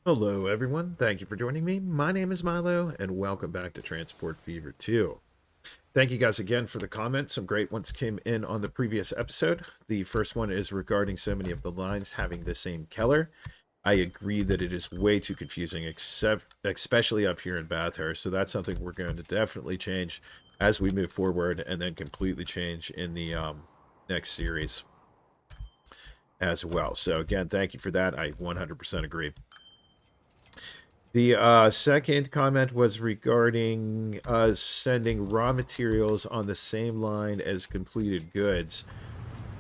Hello, everyone. Thank you for joining me. My name is Milo, and welcome back to Transport Fever 2. Thank you guys again for the comments. Some great ones came in on the previous episode. The first one is regarding so many of the lines having the same Keller. I agree that it is way too confusing, especially up here in Bathurst. So that's something we're going to definitely change as we move forward, and then completely change in the next series as well. So again, thank you for that. I 100% agree. The second comment was regarding us sending raw materials on the same line as completed goods.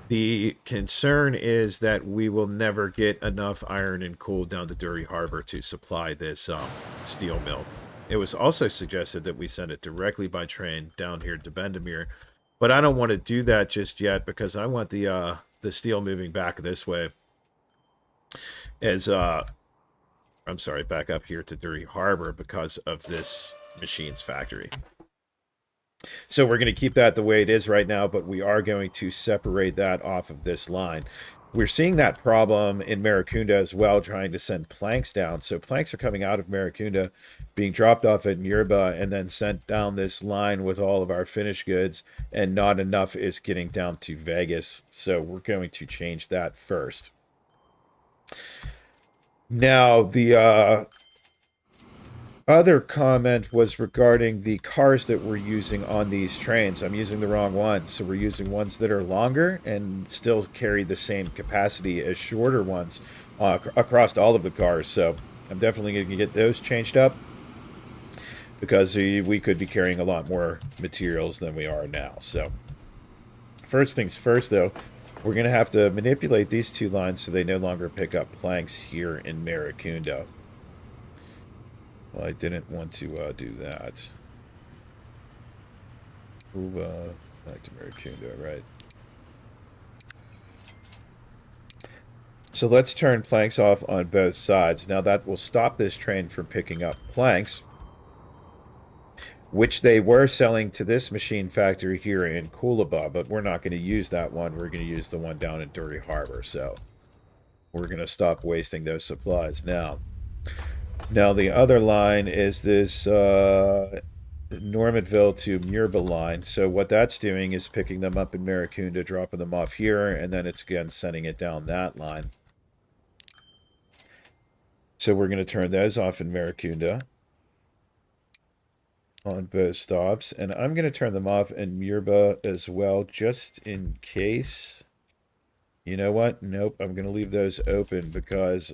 The concern is that we will never get enough iron and coal down to Dury Harbor to supply this steel mill. It was also suggested that we send it directly by train down here to Bendemeer, but I don't want to do that just yet because I want the steel moving back this way as I'm sorry, back up here to Dury Harbor because of this machines factory. So we're going to keep that the way it is right now, but we are going to separate that off of this line. We're seeing that problem in Maracunda as well, trying to send planks down. So planks are coming out of Maracunda, being dropped off at Murba, and then sent down this line with all of our finished goods, and not enough is getting down to Vegas. So we're going to change that first. Now, the other comment was regarding the cars that we're using on these trains. I'm using the wrong ones. So we're using ones that are longer and still carry the same capacity as shorter ones across all of the cars. So I'm definitely going to get those changed up because we could be carrying a lot more materials than we are now. So first things first, though, we're going to have to manipulate these two lines so they no longer pick up planks here in Maracunda. Well, I didn't want to do that. Move back to Maracunda, right? So let's turn planks off on both sides. Now that will stop this train from picking up planks, which they were selling to this machine factory here in Coolabah, but we're not going to use that one. We're going to use the one down in Dury Harbor. So we're going to stop wasting those supplies now. Now the other line is this Normanville to Murba line. So what that's doing is picking them up in Maracunda, dropping them off here, and then it's again sending it down that line. So we're going to turn those off in Maracunda on both stops. And I'm going to turn them off in Murba as well, just in case. You know what? Nope, I'm going to leave those open because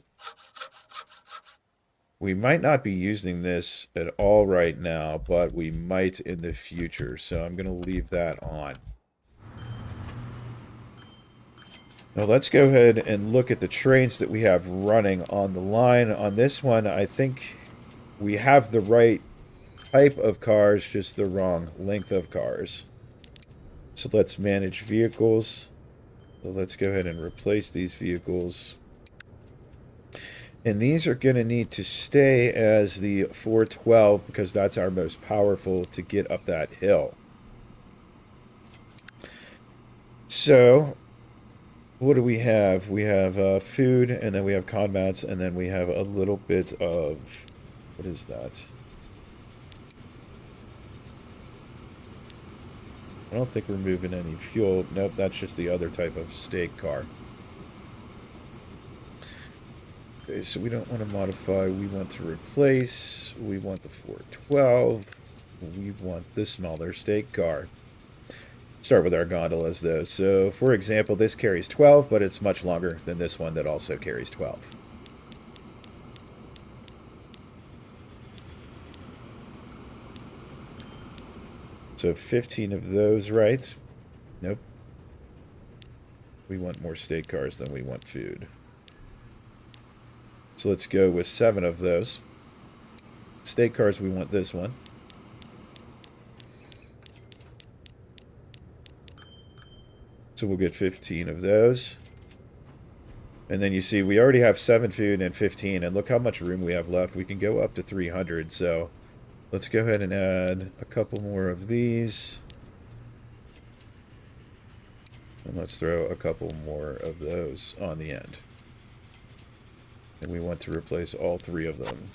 we might not be using this at all right now, but we might in the future. So I'm going to leave that on. Now let's go ahead and look at the trains that we have running on the line. On this one, I think we have the right type of cars, just the wrong length of cars. So let's manage vehicles. So let's go ahead and replace these vehicles. And these are going to need to stay as the 412 because that's our most powerful to get up that hill. So what do we have? We have food, and then we have conmats, and then we have a little bit of... What is that? I don't think we're moving any fuel. Nope, that's just the other type of steak car. Okay, so we don't want to modify. We want to replace. We want the 412. We want the smaller steak car. Start with our gondolas, though. So, for example, this carries 12, but it's much longer than this one that also carries 12. So 15 of those, right? Nope. We want more steak cars than we want food. So let's go with 7 of those. Steak cars, we want this one. So we'll get 15 of those. And then you see we already have 7 food and 15, and look how much room we have left. We can go up to 300, so let's go ahead and add a couple more of these. And let's throw a couple more of those on the end. And we want to replace all 3 of them.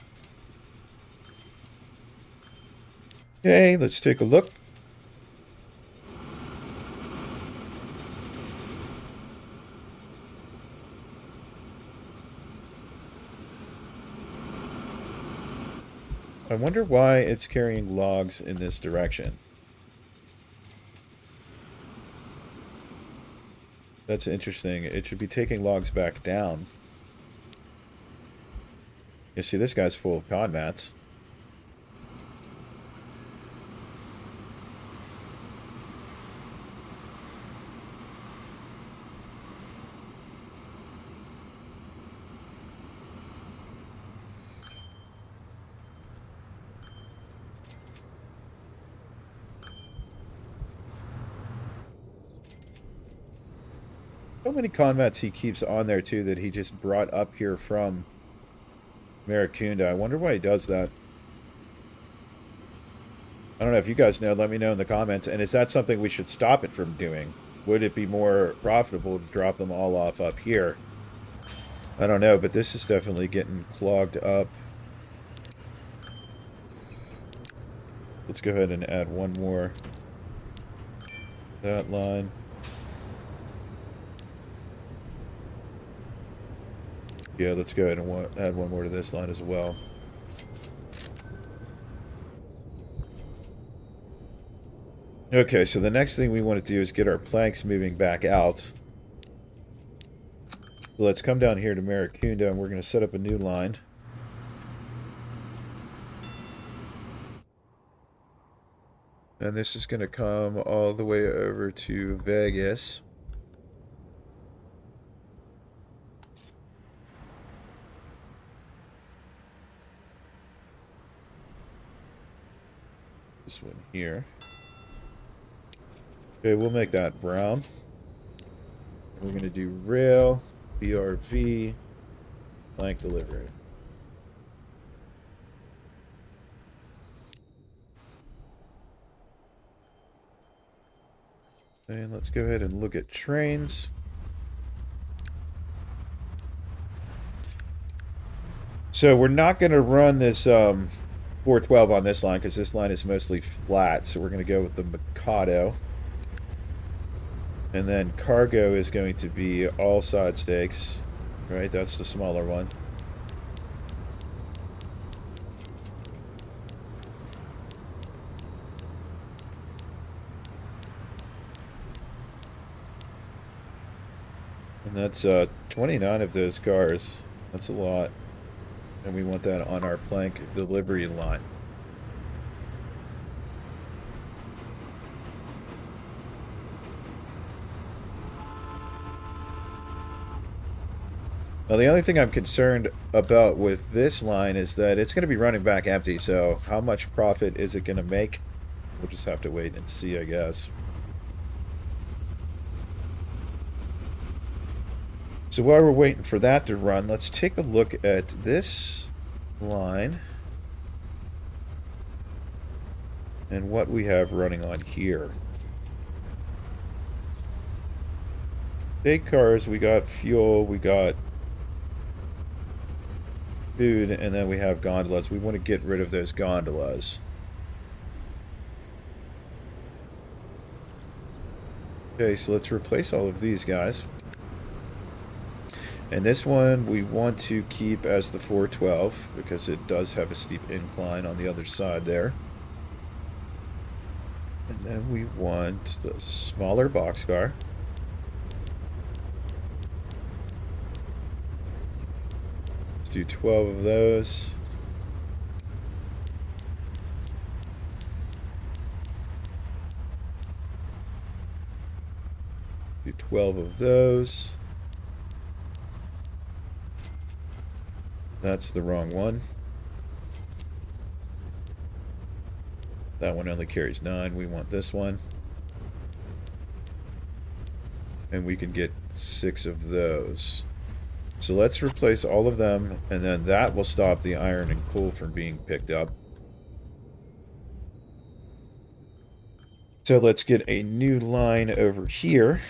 Okay, let's take a look. I wonder why it's carrying logs in this direction. That's interesting. It should be taking logs back down. You see, this guy's full of cod mats. So many convats he keeps on there, too, that he just brought up here from Maracunda. I wonder why he does that. I don't know if you guys know. Let me know in the comments. And is that something we should stop it from doing? Would it be more profitable to drop them all off up here? I don't know, but this is definitely getting clogged up. Let's go ahead and add one more. That line. Yeah, let's go ahead and add one more to this line as well. Okay, so the next thing we want to do is get our planks moving back out. So let's come down here to Maracunda, and we're going to set up a new line. And this is going to come all the way over to Vegas. This one here. Okay, we'll make that brown. We're going to do rail, BRV, plank delivery. And let's go ahead and look at trains. So we're not going to run this 412 on this line because this line is mostly flat. So we're going to go with the Mikado. And then cargo is going to be all side stakes, right? That's the smaller one. And that's 29 of those cars. That's a lot. And we want that on our plank delivery line. Now, the only thing I'm concerned about with this line is that it's going to be running back empty, so how much profit is it going to make? We'll just have to wait and see, I guess. So while we're waiting for that to run, let's take a look at this line and what we have running on here. Big cars, we got fuel, we got food, and then we have gondolas. We want to get rid of those gondolas. Okay, so let's replace all of these guys. And this one we want to keep as the 412 because it does have a steep incline on the other side there. And then we want the smaller boxcar. Do 12 of those. Do 12 of those. That's the wrong one. That one only carries 9. We want this one. And we can get 6 of those. So let's replace all of them, and then that will stop the iron and coal from being picked up. So let's get a new line over here.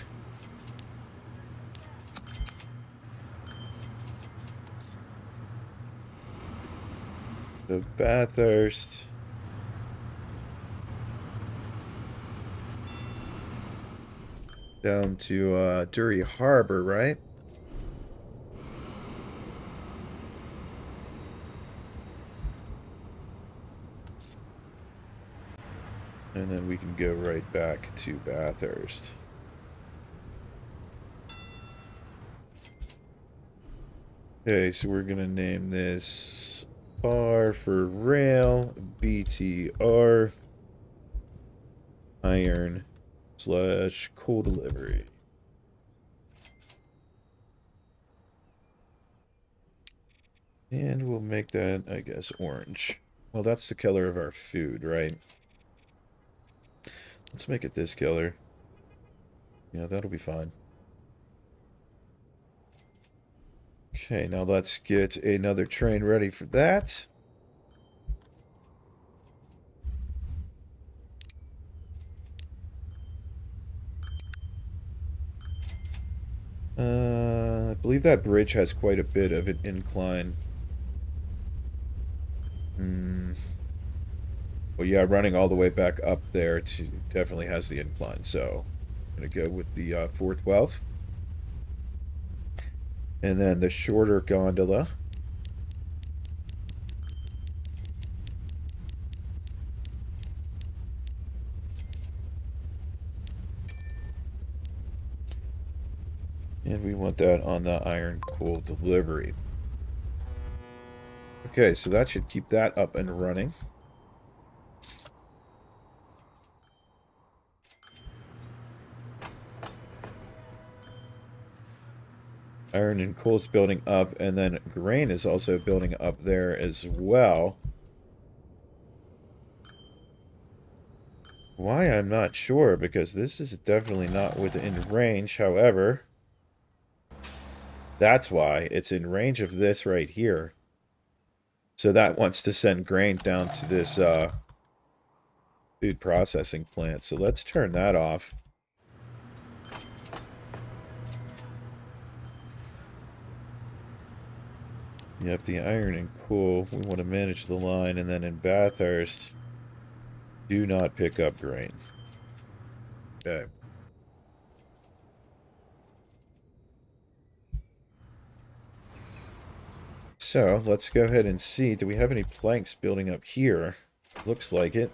So Bathurst. Down to Dury Harbor, right? And then we can go right back to Bathurst. Okay, so we're gonna name this R for rail, BTR, iron / coal delivery. And we'll make that, I guess, orange. Well, that's the color of our food, right? Let's make it this color. Yeah, that'll be fine. Okay, now let's get another train ready for that. I believe that bridge has quite a bit of an incline. Well, yeah, running all the way back up there definitely has the incline, so I'm going to go with the 412. And then the shorter gondola. And we want that on the iron coal delivery. Okay, so that should keep that up and running. Iron and coal's building up, and then grain is also building up there as well. Why, I'm not sure, because this is definitely not within range. However, that's why. It's in range of this right here. So that wants to send grain down to this food processing plant. So let's turn that off. Yep, the iron and coal. We want to manage the line. And then in Bathurst, do not pick up grain. Okay. So let's go ahead and see. Do we have any planks building up here? Looks like it.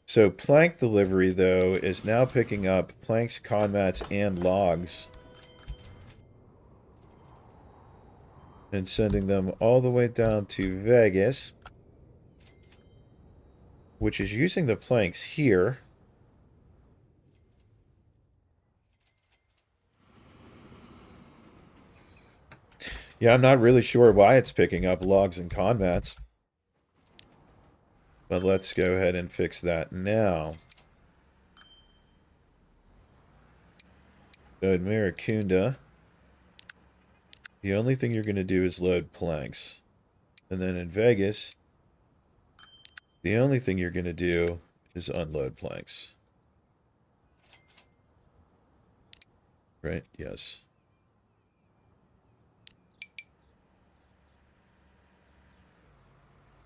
So plank delivery, though, is now picking up planks, conmats, and logs. And sending them all the way down to Vegas. Which is using the planks here. Yeah, I'm not really sure why it's picking up logs and conmats. But let's go ahead and fix that now. So in Maracunda, the only thing you're going to do is load planks. And then in Vegas, the only thing you're going to do is unload planks. Right? Yes.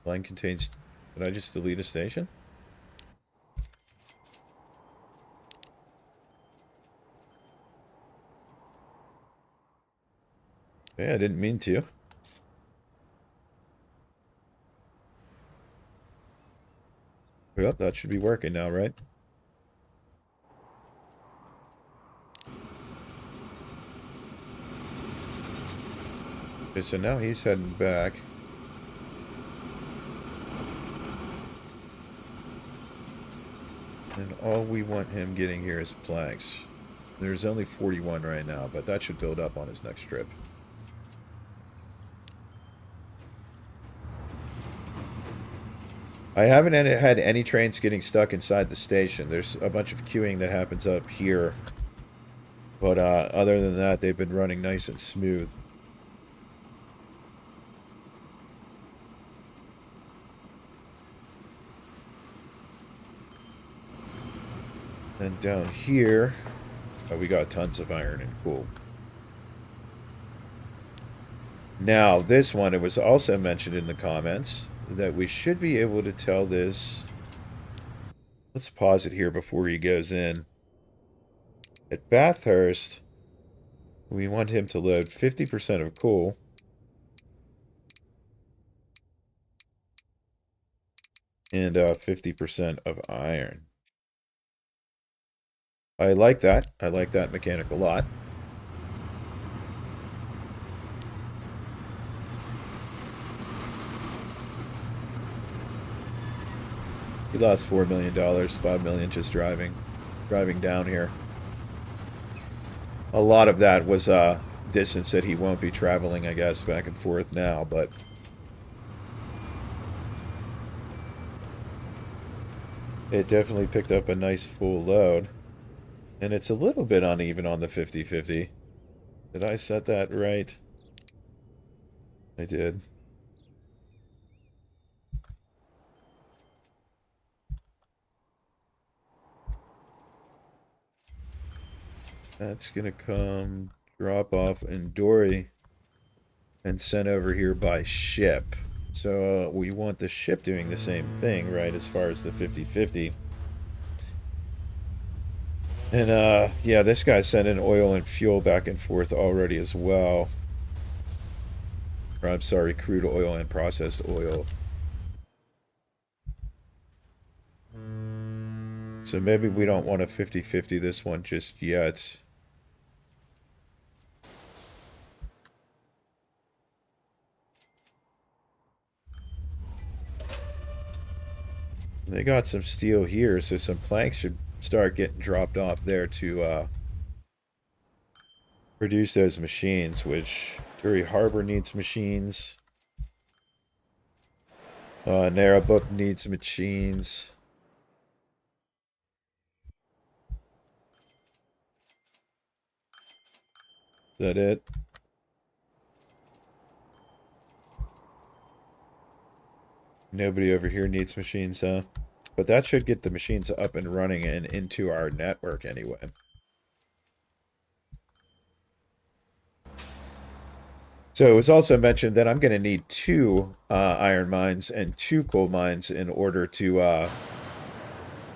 Line contains... Did I just delete a station? Yeah, I didn't mean to. Yep, that should be working now, right? Okay, so now he's heading back. And all we want him getting here is planks. There's only 41 right now, but that should build up on his next trip. I haven't had any trains getting stuck inside the station. There's a bunch of queuing that happens up here. But other than that, they've been running nice and smooth. And down here, we got tons of iron and coal. Now, this one, it was also mentioned in the comments that we should be able to tell this. Let's pause it here before he goes in. At Bathurst, we want him to load 50% of coal and 50% of iron. I like that. I like that mechanic a lot. He lost $4 million, $5 million just driving down here. A lot of that was distance that he won't be traveling, I guess, back and forth now, but it definitely picked up a nice full load. And it's a little bit uneven on the 50-50. Did I set that right? I did. That's going to come drop off in Dory and sent over here by ship. So we want the ship doing the same thing, right, as far as the 50-50. And yeah, this guy's sending oil and fuel back and forth already as well. Or I'm sorry, crude oil and processed oil. So maybe we don't want a 50-50 this one just yet. They got some steel here, so some planks should start getting dropped off there to produce those machines, which Dury Harbor needs machines. Narrowbook needs machines. Is that it? Nobody over here needs machines, huh? But that should get the machines up and running and into our network anyway. So it was also mentioned that I'm going to need 2 iron mines and 2 coal mines in order to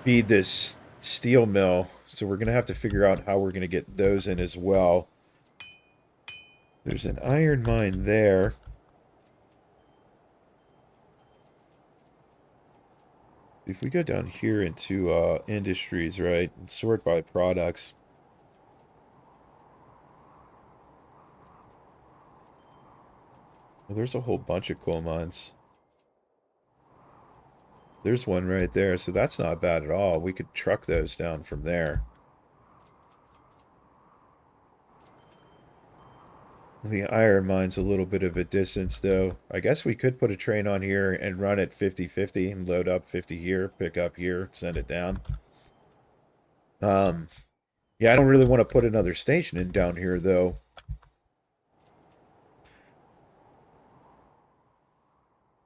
feed this steel mill. So we're going to have to figure out how we're going to get those in as well. There's an iron mine there. If we go down here into industries, right, and sort by products. Well, there's a whole bunch of coal mines. There's one right there, so that's not bad at all. We could truck those down from there. The iron mine's a little bit of a distance, though. I guess we could put a train on here and run it 50-50 and load up 50 here, pick up here, send it down. Yeah, I don't really want to put another station in down here, though.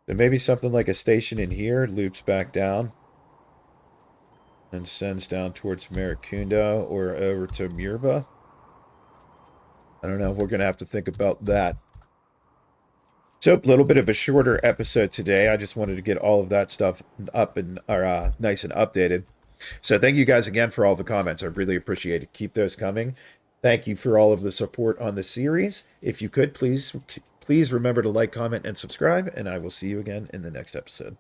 Then maybe something like a station in here loops back down and sends down towards Maracunda or over to Murba. I don't know. We're going to have to think about that. So, a little bit of a shorter episode today. I just wanted to get all of that stuff up and nice and updated. So, thank you guys again for all the comments. I really appreciate it. Keep those coming. Thank you for all of the support on the series. If you could, please remember to like, comment, and subscribe, and I will see you again in the next episode.